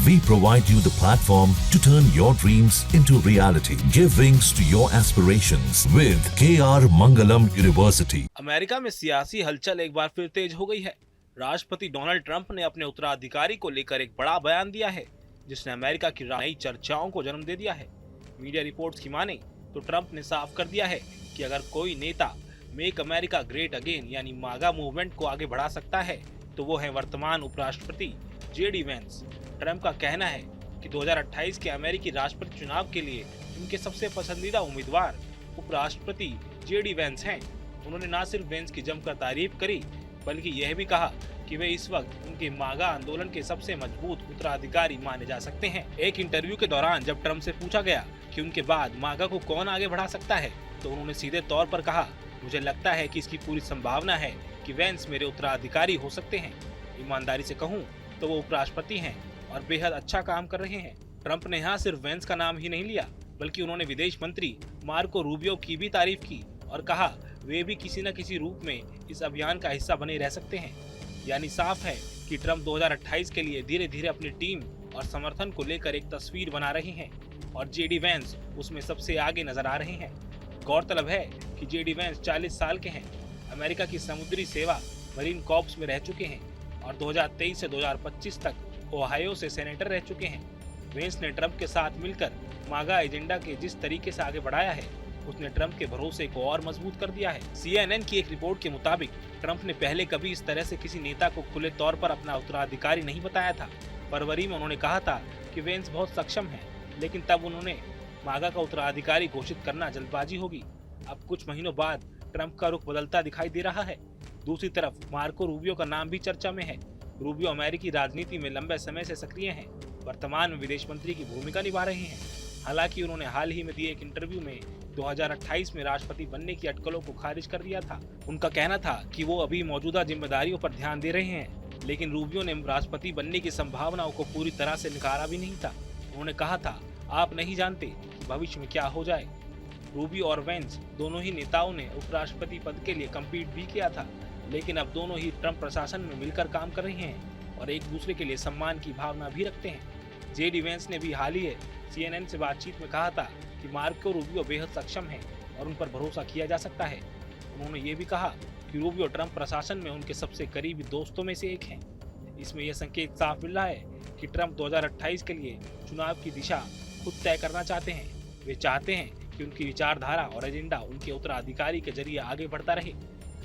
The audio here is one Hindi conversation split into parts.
We provide you the platform to turn your dreams into reality. Give wings to your aspirations with KR Mangalam University. America में सियासी हलचल एक बार फिर तेज हो गई है। राष्ट्रपति डोनाल्ड ट्रंप ने अपने उत्तराधिकारी को लेकर एक बड़ा बयान दिया है, जिसने अमेरिका की नई चर्चाओं को जन्म दे दिया है। मीडिया रिपोर्ट्स की माने तो ट्रंप ने साफ कर दिया है कि अगर कोई नेता मेक अमेरिका ग्रेट अगेन यानी मागा मूवमेंट को आगे बढ़ा सकता है तो वो है वर्तमान उपराष्ट्रपति जेडी वेंस। ट्रंप का कहना है कि 2028 के अमेरिकी राष्ट्रपति चुनाव के लिए उनके सबसे पसंदीदा उम्मीदवार उपराष्ट्रपति जेडी वेंस हैं। उन्होंने न सिर्फ वेंस की जमकर तारीफ करी बल्कि यह भी कहा कि वे इस वक्त उनके मागा आंदोलन के सबसे मजबूत उत्तराधिकारी माने जा सकते हैं। एक इंटरव्यू के दौरान जब ट्रंप से पूछा गया कि उनके बाद मागा को कौन आगे बढ़ा सकता है तो उन्होंने सीधे तौर पर कहा, मुझे लगता है कि इसकी पूरी संभावना है कि वेंस मेरे उत्तराधिकारी हो सकते हैं। ईमानदारी से कहूँ तो वो उपराष्ट्रपति हैं और बेहद अच्छा काम कर रहे हैं। ट्रंप ने यहाँ सिर्फ वेंस का नाम ही नहीं लिया बल्कि उन्होंने विदेश मंत्री मार्को रूबियो की भी तारीफ की और कहा वे भी किसी न किसी रूप में इस अभियान का हिस्सा बने रह सकते हैं। यानी साफ है कि ट्रंप 2028 के लिए धीरे धीरे अपनी टीम और समर्थन को लेकर एक तस्वीर बना रहे हैं और जेडी वेंस उसमें सबसे आगे नजर आ रहे हैं। गौरतलब है कि जेडी वेंस 40 साल के हैं, अमेरिका की समुद्री सेवा मरीन कॉर्प्स में रह चुके हैं और 2023 से 2025 तक ओहायो से सेनेटर रह चुके हैं। वेंस ने ट्रंप के साथ मिलकर मागा एजेंडा के जिस तरीके से आगे बढ़ाया है उसने ट्रंप के भरोसे को और मजबूत कर दिया है। CNN की एक रिपोर्ट के मुताबिक ट्रंप ने पहले कभी इस तरह से किसी नेता को खुले तौर पर अपना उत्तराधिकारी नहीं बताया था। फरवरी में उन्होंने कहा था कि वेंस बहुत सक्षम है, लेकिन तब उन्होंने मागा का उत्तराधिकारी घोषित करना जल्दबाजी होगी। अब कुछ महीनों बाद ट्रंप का रुख बदलता दिखाई दे रहा है। दूसरी तरफ मार्को रूबियो का नाम भी चर्चा में है। रूबियो अमेरिकी राजनीति में लंबे समय से सक्रिय हैं, वर्तमान में विदेश मंत्री की भूमिका निभा रहे हैं। हालांकि उन्होंने हाल ही में दिए एक इंटरव्यू में 2028 में राष्ट्रपति बनने की अटकलों को खारिज कर दिया था। उनका कहना था कि वो अभी मौजूदा जिम्मेदारियों पर ध्यान दे रहे हैं, लेकिन रूबियो ने राष्ट्रपति बनने की संभावनाओं को पूरी तरह से नकारा भी नहीं था। उन्होंने कहा था, आप नहीं जानते कि भविष्य में क्या हो जाए। रूबियो और वेंस दोनों ही नेताओं ने उपराष्ट्रपति पद के लिए कम्पीट भी किया था, लेकिन अब दोनों ही ट्रंप प्रशासन में मिलकर काम कर रहे हैं और एक दूसरे के लिए सम्मान की भावना भी रखते हैं। जेडी वेंस ने भी हाल ही CNN से बातचीत में कहा था कि मार्को रूबियो बेहद सक्षम है और उन पर भरोसा किया जा सकता है। उन्होंने ये भी कहा कि रूबियो ट्रंप प्रशासन में उनके सबसे करीबी दोस्तों में से एक हैं। इसमें यह संकेत साफ मिल रहा है कि ट्रंप 2028 के लिए चुनाव की दिशा खुद तय करना चाहते हैं। वे चाहते हैं कि उनकी विचारधारा और एजेंडा उनके उत्तराधिकारी के जरिए आगे बढ़ता रहे।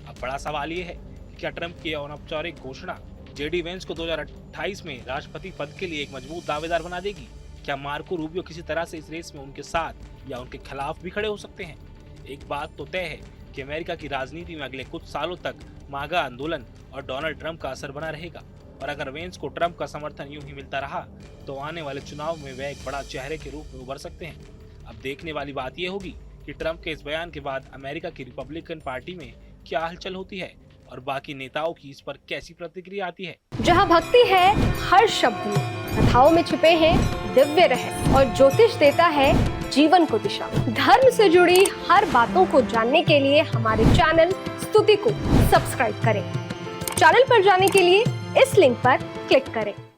अब बड़ा सवाल ये है कि क्या ट्रंप की अनौपचारिक घोषणा जेडी वेंस को 2028 में राष्ट्रपति पद के लिए एक मजबूत दावेदार बना देगी? क्या मार्को रूबियो किसी तरह से इस रेस में उनके साथ या उनके खिलाफ भी खड़े हो सकते हैं? एक बात तो तय है कि अमेरिका की राजनीति में अगले कुछ सालों तक मागा आंदोलन और डोनाल्ड ट्रंप का असर बना रहेगा और अगर वेंस को ट्रंप का समर्थन यूं ही मिलता रहा तो आने वाले चुनाव में वे एक बड़ा चेहरे के रूप में उभर सकते हैं। अब देखने वाली बात यह होगी कि ट्रंप के इस बयान के बाद अमेरिका की रिपब्लिकन पार्टी में क्या हलचल होती है और बाकी नेताओं की इस पर कैसी प्रतिक्रिया आती है। जहां भक्ति है हर शब्द में, कथाओं में छिपे हैं दिव्य रहस्य और ज्योतिष देता है जीवन को दिशा। धर्म से जुड़ी हर बातों को जानने के लिए हमारे चैनल स्तुति को सब्सक्राइब करें। चैनल पर जाने के लिए इस लिंक पर क्लिक करें।